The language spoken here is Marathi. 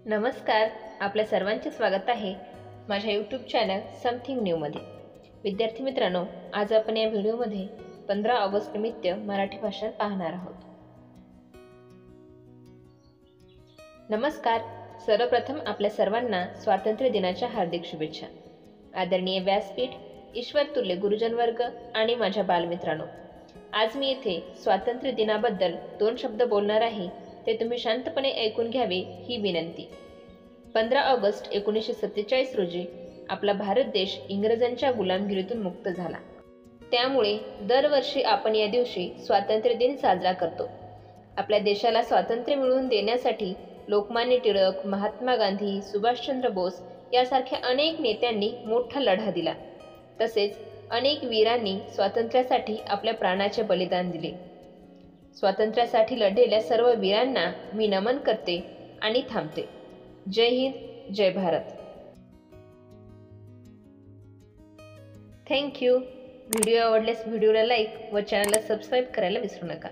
नमस्कार, आपल्या सर्वांचे स्वागत आहे माझ्या यूट्यूब चॅनल समथिंग न्यूमध्ये। विद्यार्थी मित्रांनो, आज आपण या व्हिडिओमध्ये 15 ऑगस्ट निमित्त मराठी भाषण पाहणार आहोत। नमस्कार, सर्वप्रथम आपल्या सर्वांना स्वातंत्र्य दिनाच्या हार्दिक शुभेच्छा। आदरणीय व्यासपीठ, ईश्वरतुल्य गुरुजन वर्ग आणि माझ्या बालमित्रांनो, आज मी येथे स्वातंत्र्य दिनाबद्दल 2 शब्द बोलणार आहे, ते तुम्ही शांतपणे ऐकून घ्यावे ही विनंती। 15 ऑगस्ट 1947 रोजी आपला भारत देश इंग्रजांच्या गुलामगिरीतून मुक्त झाला। त्यामुळे दरवर्षी आपण या दिवशी स्वातंत्र्य दिन साजरा करतो। आपल्या देशाला स्वातंत्र्य मिळवून देण्यासाठी लोकमान्य टिळक, महात्मा गांधी, सुभाषचंद्र बोस यासारख्या अनेक नेत्यांनी मोठा लढा दिला। तसेच अनेक वीरांनी स्वातंत्र्यासाठी आपल्या प्राणाचे बलिदान दिले। स्वातंत्र्यासाठी लढलेल्या सर्व वीरांना मी नमन करते आणि थांबते। जय हिंद, जय भारत। Thank you. व्हिडिओ आवडल्यास व्हिडिओला लाईक व चॅनलला सबस्क्राईब करायला विसरू नका।